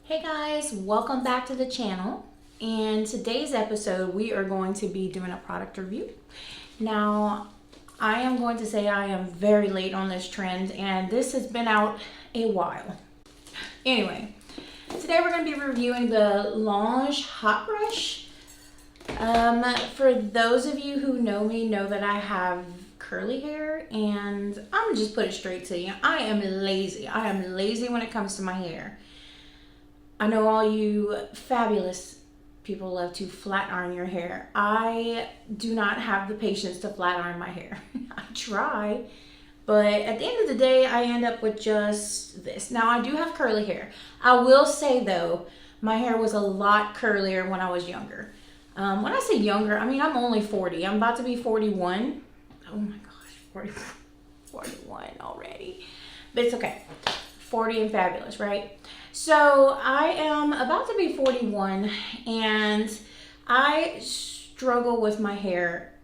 Hey guys, welcome back to the channel. In today's episode, we are going to be doing a product review. Now, I am going to say I am very late on this trend and this has been out a while. Anyway, today we're going to be reviewing the Lange Hot Brush. For those of you who know me know that I have curly hair, and I'm gonna just put it straight to you. I am lazy. I am lazy when it comes to my hair. I know all you fabulous people love to flat iron your hair. I do not have the patience to flat iron my hair. I try, but at the end of the day, I end up with just this. Now, I do have curly hair. I will say though, my hair was a lot curlier when I was younger. When I say younger, I mean, I'm only 40. I'm about to be 41. Oh my gosh, 41 already. But it's okay. 40 and fabulous, right? So I am about to be 41 and I struggle with my hair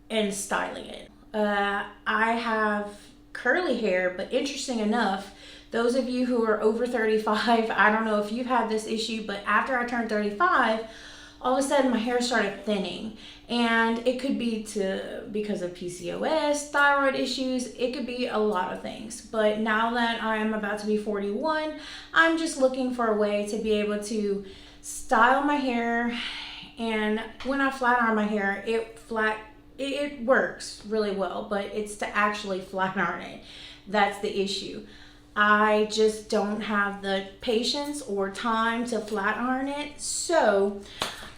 and styling it. I have curly hair, but interesting enough, those of you who are over 35, I don't know if you've had this issue, but after I turned 35, all of a sudden my hair started thinning, and it could be because of PCOS, thyroid issues. It could be a lot of things. But now that I'm about to be 41, I'm just looking for a way to be able to style my hair. And when I flat iron my hair, it works really well, but it's to actually flat iron it. That's the issue. I just don't have the patience or time to flat iron it. So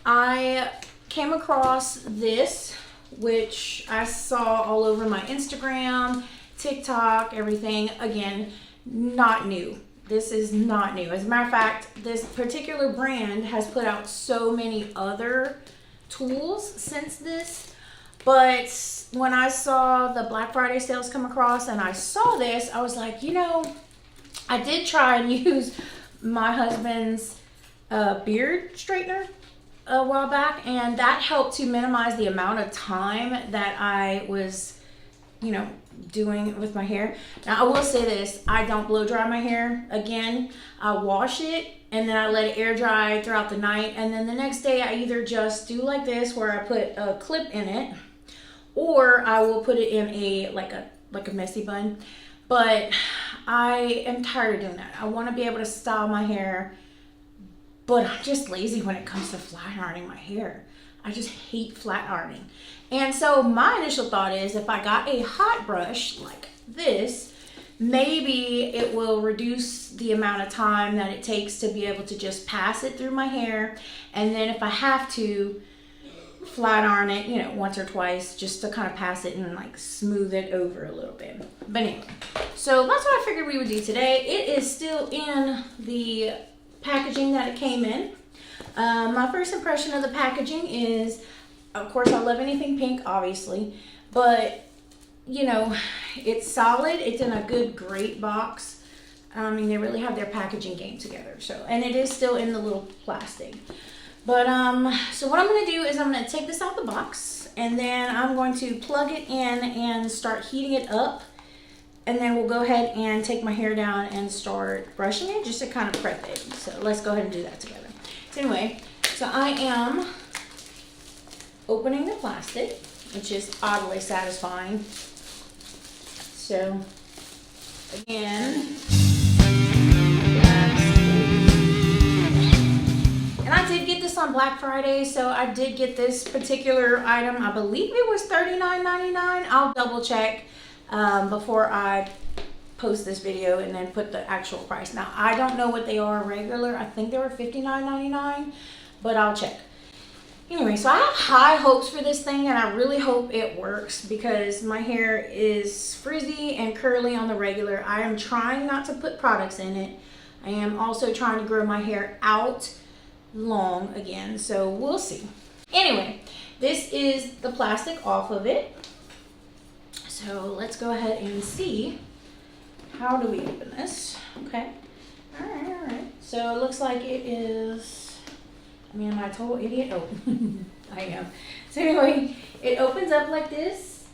I came across this, which I saw all over my Instagram, TikTok, everything. Again, not new. This is not new. As a matter of fact, this particular brand has put out so many other tools since this. But when I saw the Black Friday sales come across and I saw this, I was like, you know, I did try and use my husband's beard straightener a while back, and that helped to minimize the amount of time that I was, doing with my hair. Now, I will say this, I don't blow dry my hair. Again, I wash it and then I let it air dry throughout the night, and then the next day I either just do like this where I put a clip in it, or I will put it in a like a messy bun. But I am tired of doing that. I want to be able to style my hair, but I'm just lazy when it comes to flat ironing my hair. I just hate flat ironing. And so my initial thought is, if I got a hot brush like this, maybe it will reduce the amount of time that it takes to be able to just pass it through my hair. And then if I have to flat iron it, once or twice, just to kind of pass it and like smooth it over a little bit. But anyway, so that's what I figured we would do today. It is still in the packaging that it came in. My first impression of the packaging is, of course, I love anything pink, obviously, but it's solid. It's in a good, great box. I mean, they really have their packaging game together. So, and it is still in the little plastic. But so what I'm going to do is I'm going to take this out the box, and then I'm going to plug it in and start heating it up. And then we'll go ahead and take my hair down and start brushing it just to kind of prep it. So let's go ahead and do that together. So anyway, so I am opening the plastic, which is oddly satisfying. So again, and I did get this on Black Friday, so I did get this particular item. I believe it was $39.99. I'll double check before I post this video and then put the actual price. Now, I don't know what they are regular. I think they were $59.99, but I'll check. Anyway, so I have high hopes for this thing, and I really hope it works because my hair is frizzy and curly on the regular. I am trying not to put products in it. I am also trying to grow my hair out long again, so we'll see. Anyway, this is the plastic off of it. So let's go ahead and see. How do we open this? Okay. All right. So it looks like it is, am I a total idiot? Oh, I am. So anyway, it opens up like this.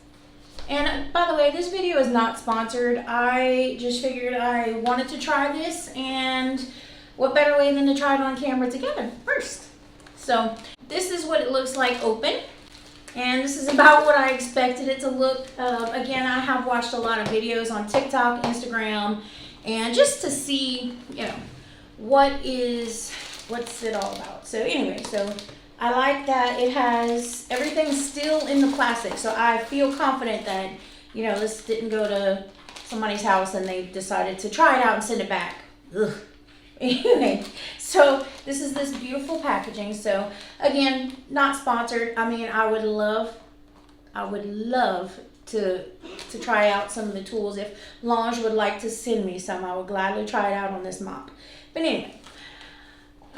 And by the way, this video is not sponsored. I just figured I wanted to try this, and what better way than to try it on camera together first? So this is what it looks like open. And this is about what I expected it to look. Again, I have watched a lot of videos on TikTok, Instagram, and just to see, you know, what's it all about. So anyway, so I like that it has everything still in the plastic. So I feel confident that, you know, this didn't go to somebody's house and they decided to try it out and send it back. Ugh. Anyway, so this is this beautiful packaging. So again, not sponsored. I mean, I would love to try out some of the tools. If Lange would like to send me some, I would gladly try it out on this mop. But anyway,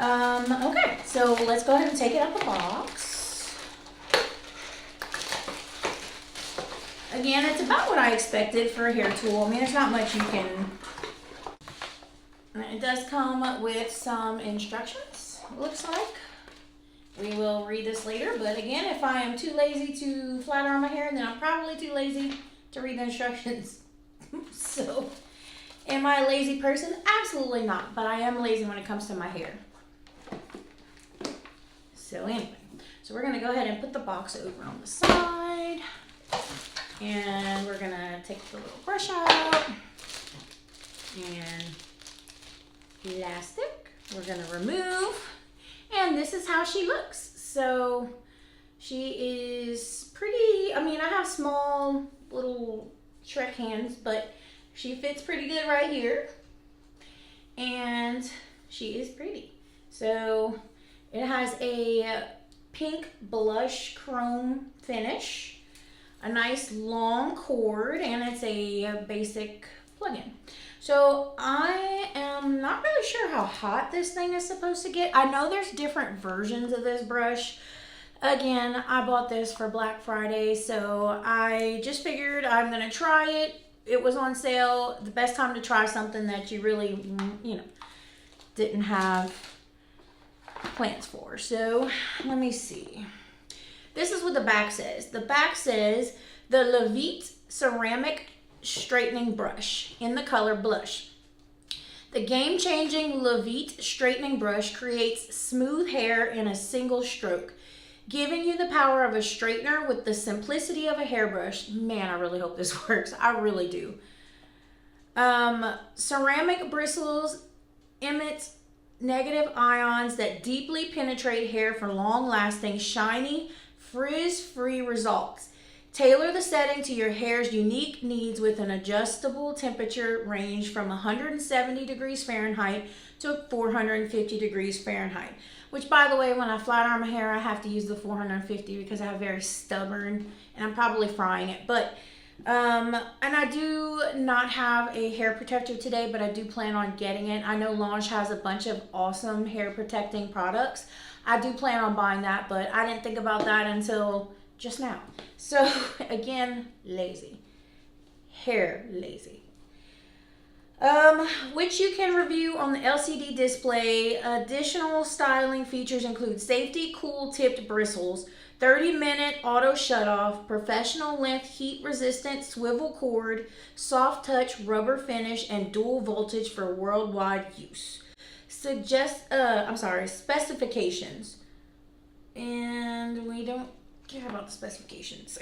okay, so let's go ahead and take it out the box. Again, it's about what I expected for a hair tool. I mean, there's not much you can. It does come with some instructions, looks like. We will read this later, but again, if I am too lazy to flat iron my hair, then I'm probably too lazy to read the instructions. So, am I a lazy person? Absolutely not, but I am lazy when it comes to my hair. So anyway, so we're gonna go ahead and put the box over on the side, and we're gonna take the little brush out, and elastic we're gonna remove, and this is how she looks. So she is pretty. I mean, I have small little Shrek hands, but she fits pretty good right here, and she is pretty. So it has a pink blush chrome finish, a nice long cord, and it's a basic plug-in. So I am not really sure how hot this thing is supposed to get. I know there's different versions of this brush. Again, I bought this for Black Friday, so I just figured I'm gonna try it. It was on sale. The best time to try something that you really, you know, didn't have plans for. So let me see. This is what the back says. The back says the Vite ceramic straightening brush in the color blush. The game-changing Vite straightening brush creates smooth hair in a single stroke, giving you the power of a straightener with the simplicity of a hairbrush. Man, I really hope this works. I really do. Ceramic bristles emit negative ions that deeply penetrate hair for long-lasting, shiny, frizz-free results. Tailor the setting to your hair's unique needs with an adjustable temperature range from 170 degrees Fahrenheit to 450 degrees Fahrenheit. Which, by the way, when I flat iron my hair, I have to use the 450 because I have very stubborn, and I'm probably frying it. But, and I do not have a hair protector today, but I do plan on getting it. I know Lange has a bunch of awesome hair protecting products. I do plan on buying that, but I didn't think about that until just now. So again, lazy. Hair lazy. Which you can review on the LCD display. Additional styling features include safety cool tipped bristles, 30-minute auto shutoff, professional length heat resistant swivel cord, soft touch rubber finish, and dual voltage for worldwide use. Specifications. And we don't care about the specifications.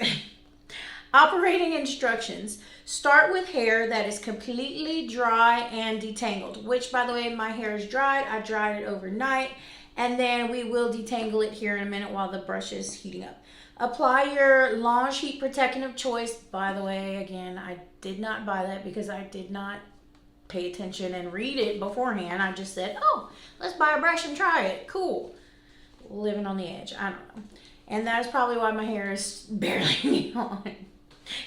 Operating instructions. Start with hair that is completely dry and detangled, which, by the way, my hair is dried. I dried it overnight, and then we will detangle it here in a minute while the brush is heating up. Apply your Lange heat protectant of choice. By the way, again, I did not buy that because I did not pay attention and read it beforehand. I just said, oh, let's buy a brush and try it. Cool. Living on the edge. I don't know. And that is probably why my hair is barely on.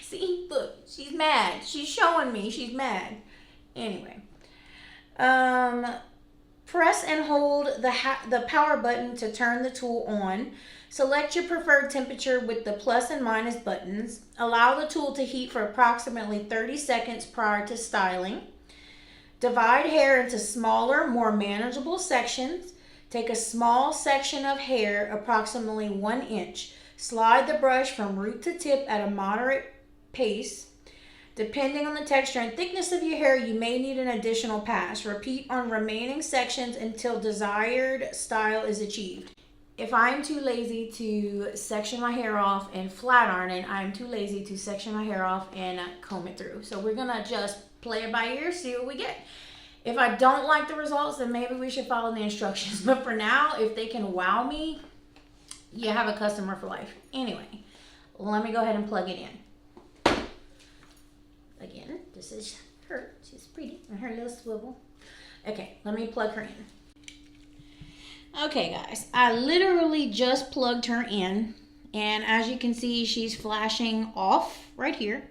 See, look, she's mad. She's showing me she's mad. Anyway. Press and hold the power button to turn the tool on. Select your preferred temperature with the plus and minus buttons. Allow the tool to heat for approximately 30 seconds prior to styling. Divide hair into smaller, more manageable sections. Take a small section of hair, approximately 1 inch. Slide the brush from root to tip at a moderate pace. Depending on the texture and thickness of your hair, you may need an additional pass. Repeat on remaining sections until desired style is achieved. If I'm too lazy to section my hair off and flat iron it, I'm too lazy to section my hair off and comb it through. So we're gonna just play it by ear, see what we get. If I don't like the results, then maybe we should follow the instructions. But for now, if they can wow me, you have a customer for life. Anyway, let me go ahead and plug it in. Again, this is her. She's pretty. And her little swivel. Okay, let me plug her in. Okay, guys. I literally just plugged her in. And as you can see, she's flashing off right here.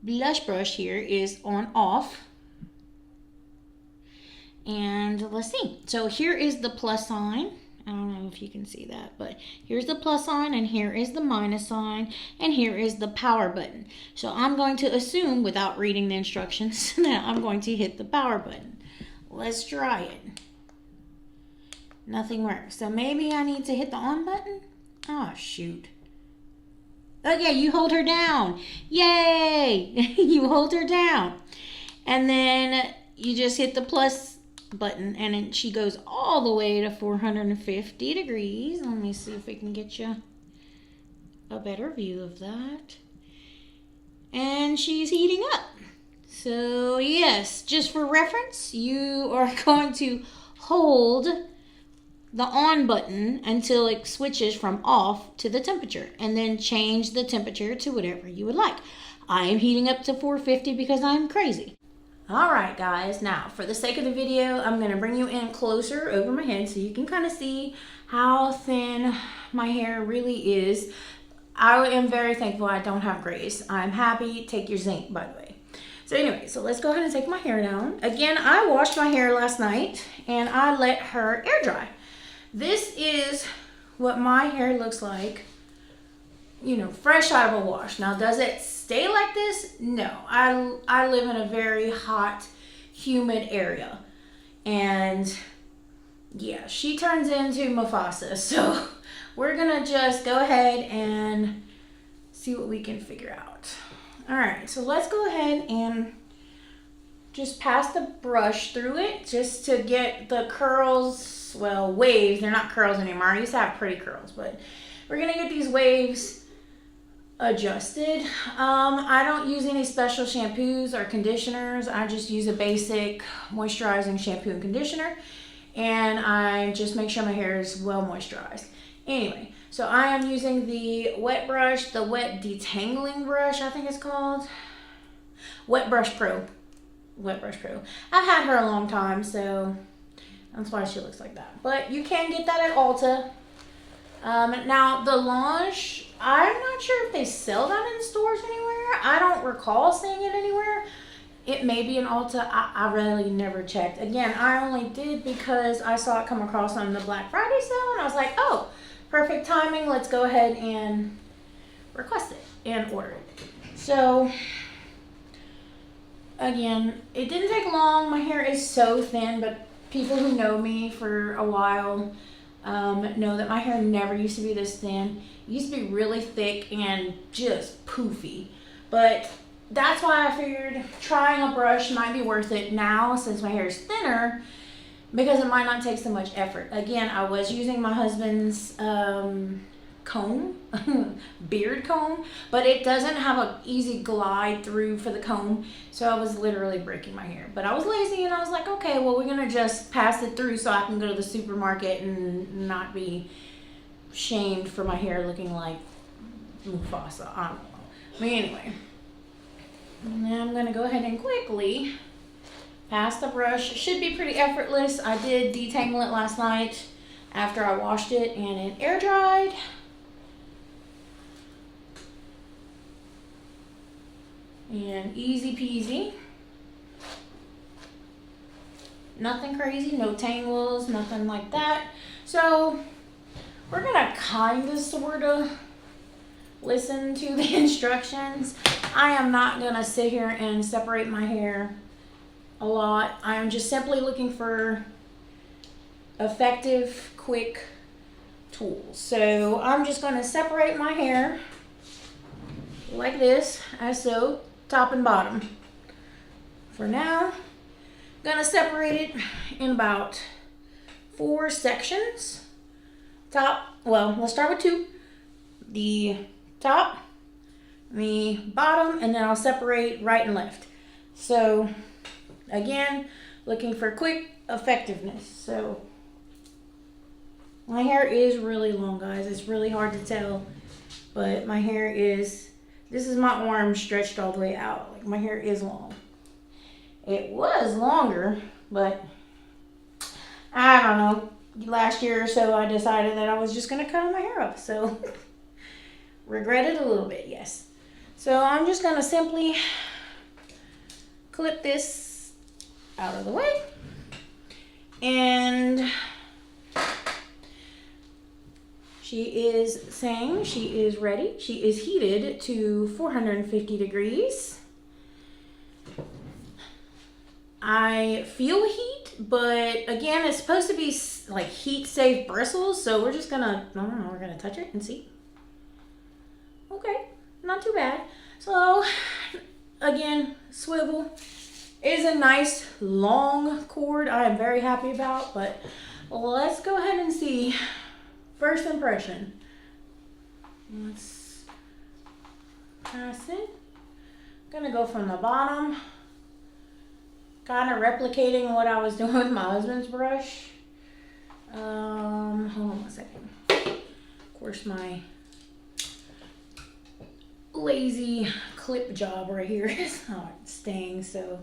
Blush brush here is on off. And let's see. So here is the plus sign. I don't know if you can see that, but here's the plus sign and here is the minus sign and here is the power button. So I'm going to assume, without reading the instructions, that I'm going to hit the power button. Let's try it. Nothing works. So maybe I need to hit the on button? Oh, shoot. Okay, you hold her down. Yay! You hold her down. And then you just hit the plus button and then she goes all the way to 450 degrees. Let me see if we can get you a better view of that. And she's heating up. So yes, just for reference, you are going to hold the on button until it switches from off to the temperature and then change the temperature to whatever you would like. I am heating up to 450 because I'm crazy. All right, guys, now for the sake of the video, I'm going to bring you in closer over my head so you can kind of see how thin my hair really is. I am very thankful I don't have grays. I'm happy. Take your zinc, by the way. So anyway, so let's go ahead and take my hair down. Again, I washed my hair last night and I let her air dry. This is what my hair looks like, you know, fresh out of a wash. Now, does it stay like this? No. I live in a very hot, humid area. And yeah, she turns into MUFASA. So we're going to just go ahead and see what we can figure out. All right, so let's go ahead and just pass the brush through it just to get the curls, well, waves. They're not curls anymore. I used to have pretty curls, but we're going to get these waves adjusted. I don't use any special shampoos or conditioners. I just use a basic moisturizing shampoo and conditioner, and I just make sure my hair is well moisturized. Anyway, so I am using the wet brush, the wet detangling brush, I think it's called. Wet Brush Pro. Wet Brush Pro. I've had her a long time, so that's why she looks like that. But you can get that at Ulta. Now, the Launch, I'm not sure if they sell that in stores anywhere. I don't recall seeing it anywhere. It may be in Ulta. I really never checked. Again, I only did because I saw it come across on the Black Friday sale, and I was like, oh, perfect timing. Let's go ahead and request it and order it. So, again, it didn't take long. My hair is so thin, but people who know me for a while know that my hair never used to be this thin. It used to be really thick and just poofy. But that's why I figured trying a brush might be worth it now since my hair is thinner, because it might not take so much effort. Again, I was using my husband's comb, beard comb, but it doesn't have an easy glide through for the comb, so I was literally breaking my hair. But I was lazy and I was like, okay, well, we're gonna just pass it through so I can go to the supermarket and not be shamed for my hair looking like MUFASA. I don't know. But anyway, now I'm gonna go ahead and quickly pass the brush. It should be pretty effortless. I did detangle it last night after I washed it and it air dried. And easy peasy. Nothing crazy, no tangles, nothing like that. So we're gonna kind of sort of listen to the instructions. I am not gonna sit here and separate my hair a lot. I am just simply looking for effective, quick tools. So I'm just gonna separate my hair like this, as so. top and bottom. For now, I'm gonna separate it in about 4 sections. Well, let's start with 2. The top, the bottom, and then I'll separate right and left. So again, looking for quick effectiveness. So my hair is really long, guys. It's really hard to tell, but my hair is, this is my arm stretched all the way out. Like, my hair is long. It was longer, but I don't know. Last year or so, I decided that I was just gonna cut my hair off. So regret it a little bit, yes. So I'm just gonna simply clip this out of the way. And she is saying she is ready. She is heated to 450 degrees. I feel heat, but again, it's supposed to be like heat safe bristles. So we're just gonna, I don't know, we're gonna touch it and see. Okay, not too bad. So again, swivel is a nice long cord I am very happy about, but let's go ahead and see. First impression. Let's pass it. Gonna go from the bottom, kind of replicating what I was doing with my husband's brush. Hold on one second. Of course, my lazy clip job right here is not staying, so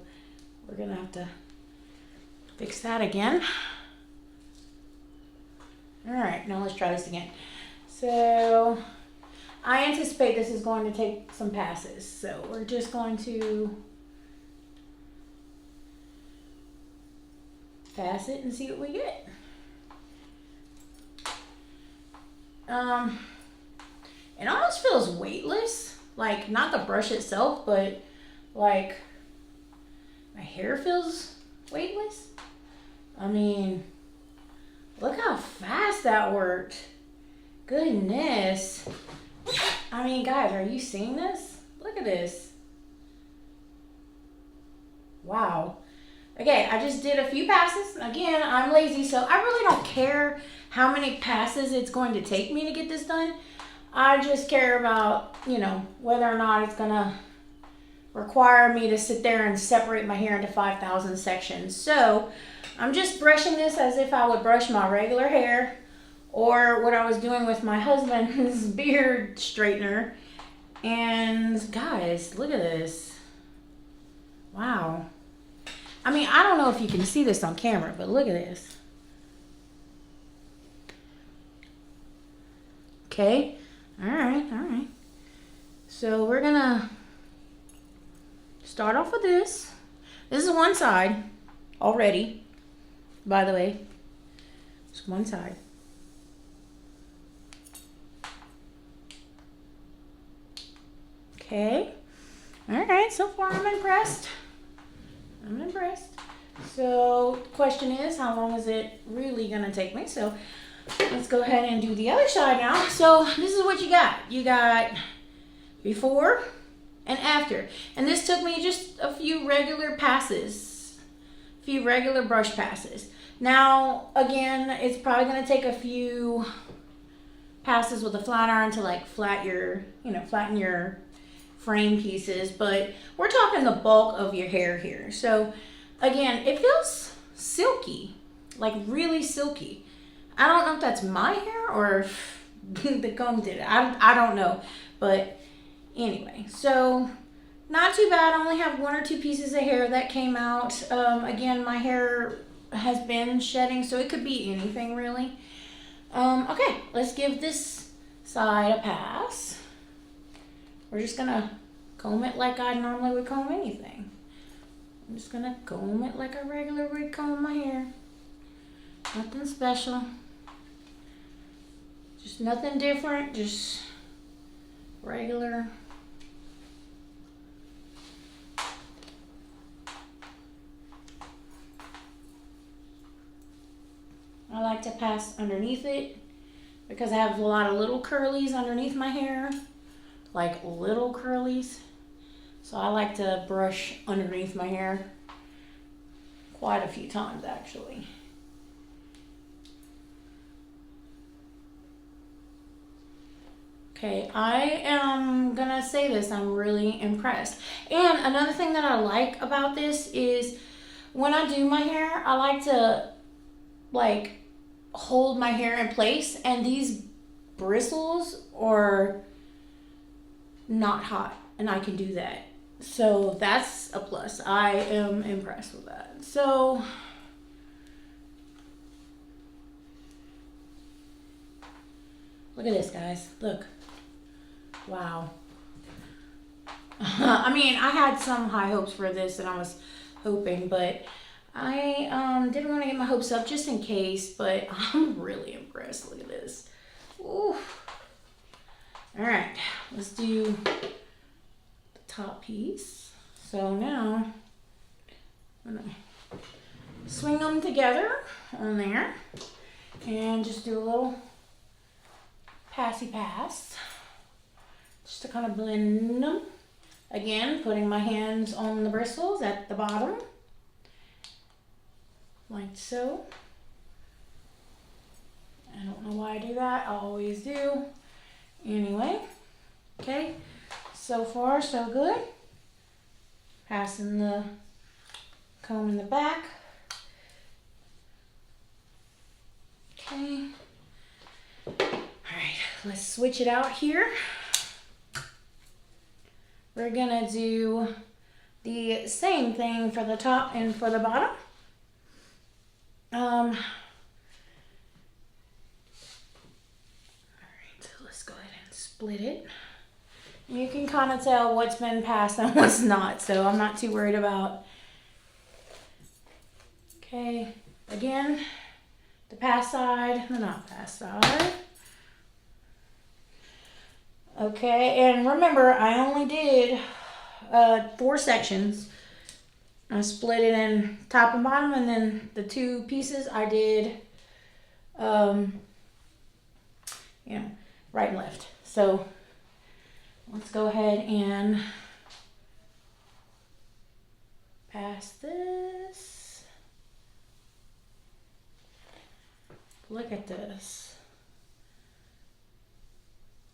we're gonna have to fix that again. All right, now let's try this again. So I anticipate this is going to take some passes, so we're just going to pass it and see what we get. It almost feels weightless, like not the brush itself, but like my hair feels weightless. I mean, look how fast that worked. Goodness. I mean, guys, are you seeing this? Look at this. Wow. Okay, I just did a few passes. Again, I'm lazy, so I really don't care how many passes it's going to take me to get this done. I just care about, you know, whether or not it's gonna require me to sit there and separate my hair into 5,000 sections. So I'm just brushing this as if I would brush my regular hair, or what I was doing with my husband's beard straightener. And guys, look at this. Wow. I mean, I don't know if you can see this on camera, but look at this. Okay. All right. So we're gonna start off with this. This is one side already, by the way. It's one side. Okay. All right, so far I'm impressed. So the question is, how long is it really gonna take me? So let's go ahead and do the other side now. So this is what you got. You got before and after. And this took me just a few regular passes, a few regular brush passes. Now, again, it's probably gonna take a few passes with a flat iron to like flatten your frame pieces, but we're talking the bulk of your hair here. So again, it feels silky, like really silky. I don't know if that's my hair or if the comb did it. I don't know, but anyway, so not too bad. I only have 1 or 2 pieces of hair that came out. Again, my hair has been shedding, so it could be anything really. Okay, let's give this side a pass. We're just gonna comb it like I normally would comb anything. I'm just gonna comb it like I regularly would comb my hair. Nothing special. Just nothing different, just regular. I like to pass underneath it because I have a lot of little curlies underneath my hair. Like little curlies. So I like to brush underneath my hair quite a few times actually. Okay, I am gonna say this, I'm really impressed. And another thing that I like about this is when I do my hair, I like to like hold my hair in place, and these bristles are not hot, and I can do that. So that's a plus. I am impressed with that. So look at this, guys. Look. Wow. I mean, I had some high hopes for this, and I was hoping, but I didn't want to get my hopes up just in case, but I'm really impressed. Look at this. Ooh. All right, let's do the top piece. So now I'm gonna swing them together on there and just do a little passy pass just to kind of blend them. Again, putting my hands on the bristles at the bottom, like so. I don't know why I do that, I always do. Anyway, okay, so far so good. Passing the comb in the back. Okay. All right, let's switch it out here. We're gonna do the same thing for the top and for the bottom. All right, so let's go ahead and split it. You can kind of tell what's been passed and what's not, so I'm not too worried about. Okay, again, the pass side, the not pass side. Okay, and remember, I only did 4 sections. I split it in top and bottom, and then the 2 pieces I did, you know, right and left. So let's go ahead and pass this. Look at this.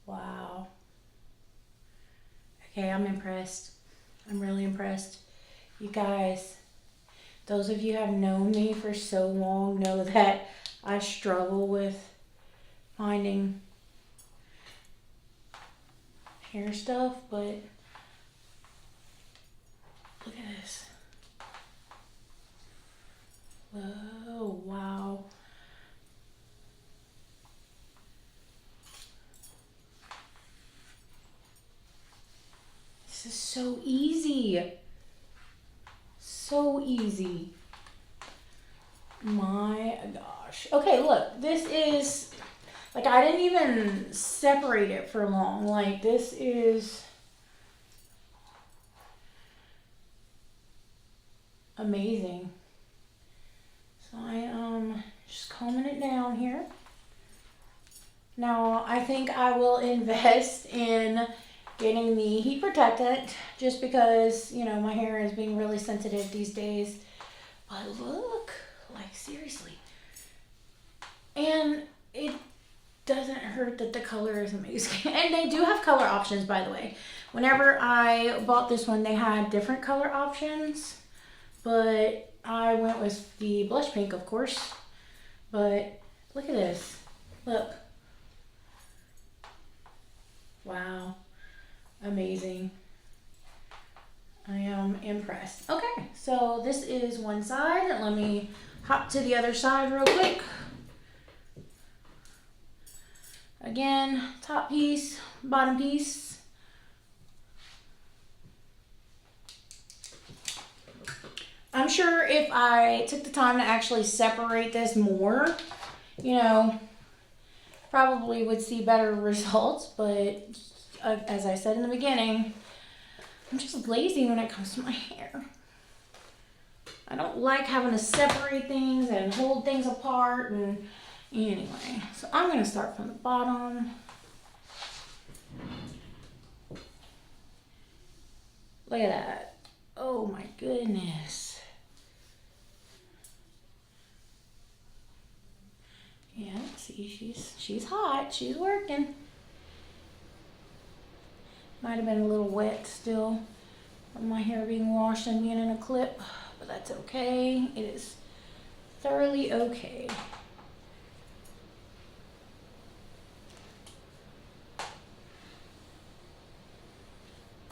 Wow. Okay, I'm impressed. I'm really impressed. You guys, those of you who have known me for so long know that I struggle with finding hair stuff, but look at this. Whoa, wow. This is so easy. So easy. My gosh. Okay, look, this is, like, I didn't even separate it for long. Like, this is amazing. So I am just combing it down here. Now, I think I will invest in getting the heat protectant just because, you know, my hair is being really sensitive these days. But look, like, seriously. And it doesn't hurt that the color is amazing. And they do have color options, by the way. Whenever I bought this one, they had different color options, but I went with the blush pink, of course. But look at this. Look. Wow. Amazing. I am impressed. Okay, so this is one side. Let me hop to the other side real quick. Again, top piece, bottom piece. I'm sure if I took the time to actually separate this more, you know, probably would see better results, but as I said in the beginning, I'm just lazy when it comes to my hair. I don't like having to separate things and hold things apart, and anyway, so I'm going to start from the bottom. Look at that. Oh my goodness. Yeah, see, she's hot. She's working. Might have been a little wet still from my hair being washed and being in a clip, but that's okay. It is thoroughly okay.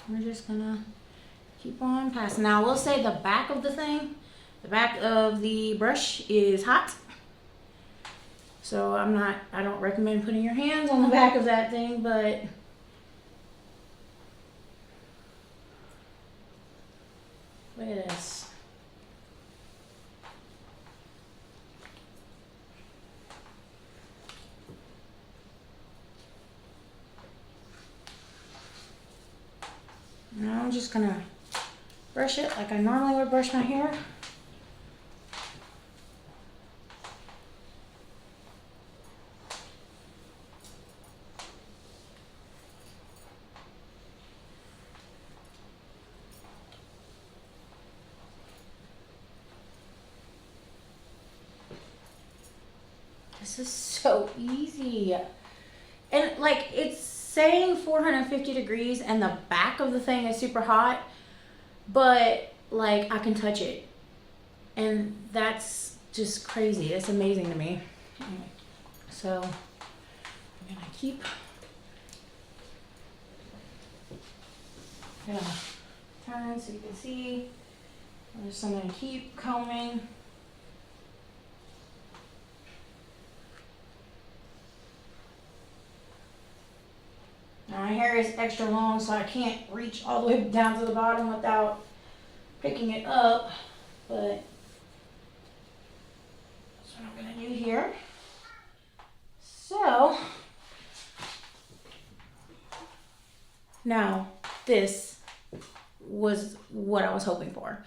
We're just gonna keep on passing. Now, I will say the back of the thing, the back of the brush is hot. So I don't recommend putting your hands on the back of that thing, but look at this. Now I'm just gonna brush it like I normally would brush my hair. This is so easy. And like, it's saying 450 degrees and the back of the thing is super hot, but like I can touch it. And that's just crazy. That's amazing to me. So I'm gonna keep turn so you can see. I'm just gonna keep combing. Now my hair is extra long, so I can't reach all the way down to the bottom without picking it up, but that's what I'm gonna do here. So, now this was what I was hoping for.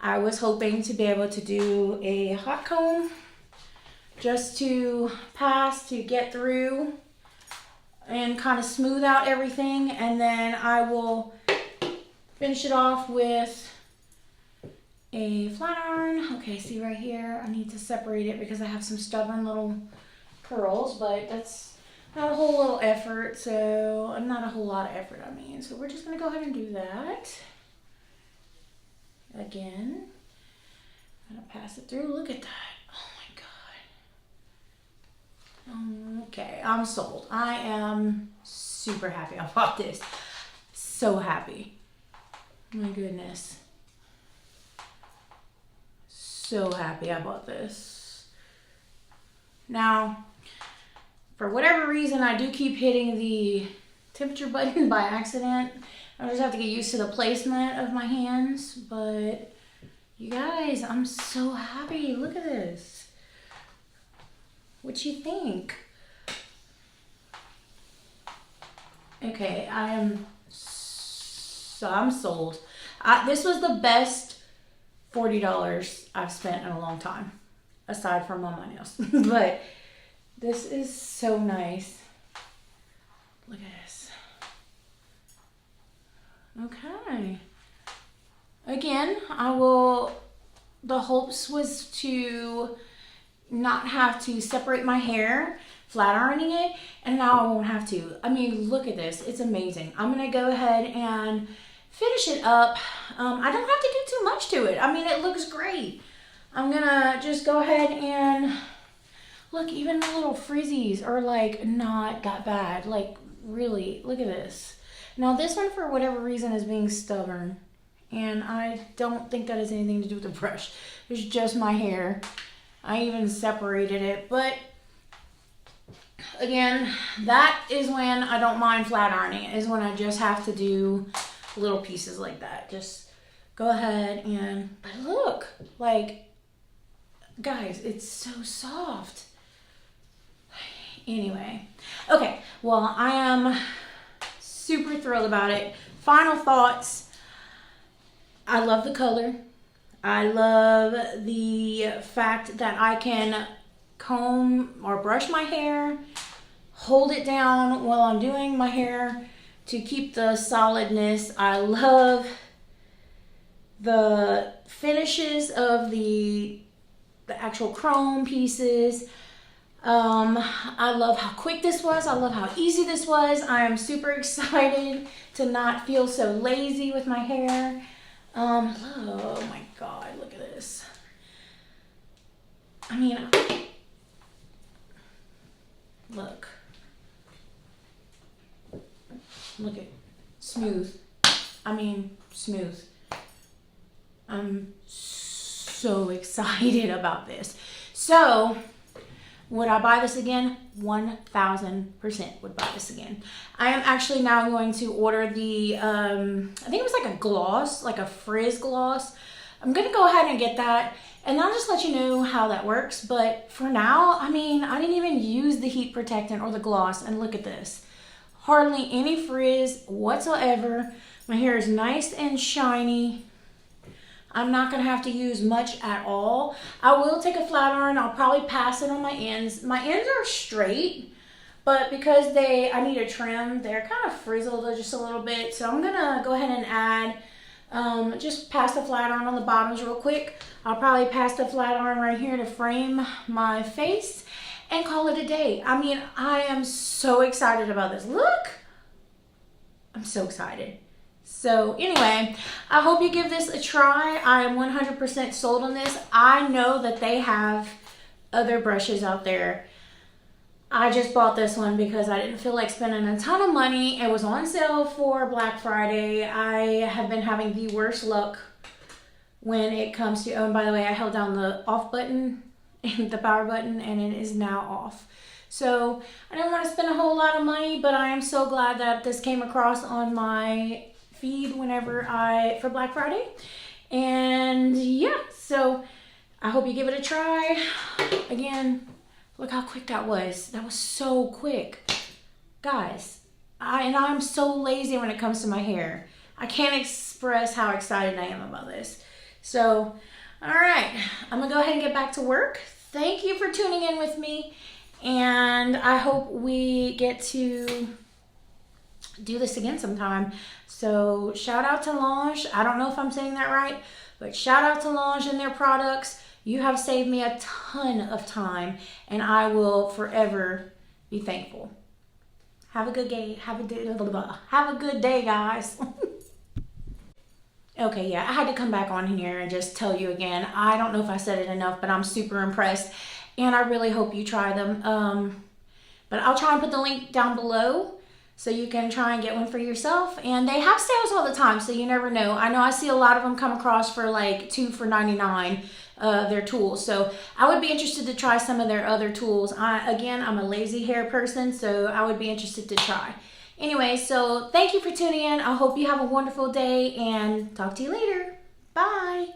I was hoping to be able to do a hot comb just to pass, to get through and kind of smooth out everything, and then I will finish it off with a flat iron. Okay, see right here, I need to separate it because I have some stubborn little curls, but that's not a whole little effort, so not a whole lot of effort, I mean. So we're just gonna go ahead and do that. Again, I'm gonna pass it through. Look at that. Okay, I'm sold. I am super happy I bought this. So happy. My goodness. So happy I bought this. Now, for whatever reason, I do keep hitting the temperature button by accident. I just have to get used to the placement of my hands, but you guys, I'm so happy. Look at this. What you think? Okay, I'm sold. This was the best $40 I've spent in a long time, aside from on my nails. But this is so nice. Look at this. Okay. Again, the hopes was to not have to separate my hair, flat ironing it, and now I won't have to. I mean, look at this. It's amazing. I'm gonna go ahead and finish it up. I don't have to do too much to it. I mean, it looks great. I'm gonna just go ahead and look, even the little frizzies are like not that bad. Like, really, look at this. Now this one, for whatever reason, is being stubborn, and I don't think that has anything to do with the brush. It's just my hair. I even separated it, but again, that is when I don't mind flat ironing. It is when I just have to do little pieces like that. Just go ahead and, but look, like, guys, it's so soft. Anyway, okay, well, I am super thrilled about it. Final thoughts. I love the color. I love the fact that I can comb or brush my hair, hold it down while I'm doing my hair to keep the solidness. I love the finishes of the actual chrome pieces. I love how quick this was. I love how easy this was. I am super excited to not feel so lazy with my hair. Oh my God, look at this. I mean, look at smooth. I mean, smooth. I'm so excited about this. So, would I buy this again? 1000% would buy this again. I am actually now going to order the, I think it was like a gloss, like a frizz gloss. I'm going to go ahead and get that, and I'll just let you know how that works. But for now, I mean, I didn't even use the heat protectant or the gloss, and look at this. Hardly any frizz whatsoever. My hair is nice and shiny. I'm not going to have to use much at all. I will take a flat iron. I'll probably pass it on my ends. My ends are straight, but because I need a trim, they're kind of frizzled just a little bit. So I'm going to go ahead and add, just pass the flat iron on the bottoms real quick. I'll probably pass the flat iron right here to frame my face and call it a day. I mean, I am so excited about this. Look, I'm so excited. So anyway, I hope you give this a try. I am 100% sold on this. I know that they have other brushes out there. I just bought this one because I didn't feel like spending a ton of money. It was on sale for Black Friday. I have been having the worst luck when it comes to, oh, and by the way, I held down the off button, the power button, and it is now off. So I didn't want to spend a whole lot of money, but I am so glad that this came across on my feed for Black Friday. And yeah, so I hope you give it a try. Again, look how quick that was. That was so quick. Guys, I'm so lazy when it comes to my hair. I can't express how excited I am about this. So, all right, I'm gonna go ahead and get back to work. Thank you for tuning in with me, and I hope we get to do this again sometime. So shout out to Lange. I don't know if I'm saying that right, but shout out to Lange and their products. You have saved me a ton of time, and I will forever be thankful. Have a good day. Have a good day, guys. Okay, yeah, I had to come back on here and just tell you again. I don't know if I said it enough, but I'm super impressed, and I really hope you try them. But I'll try and put the link down below so you can try and get one for yourself. And they have sales all the time, so you never know. I know I see a lot of them come across for like 2 for $99, their tools. So I would be interested to try some of their other tools. Again, I'm a lazy hair person, so I would be interested to try. Anyway, so thank you for tuning in. I hope you have a wonderful day, and talk to you later. Bye.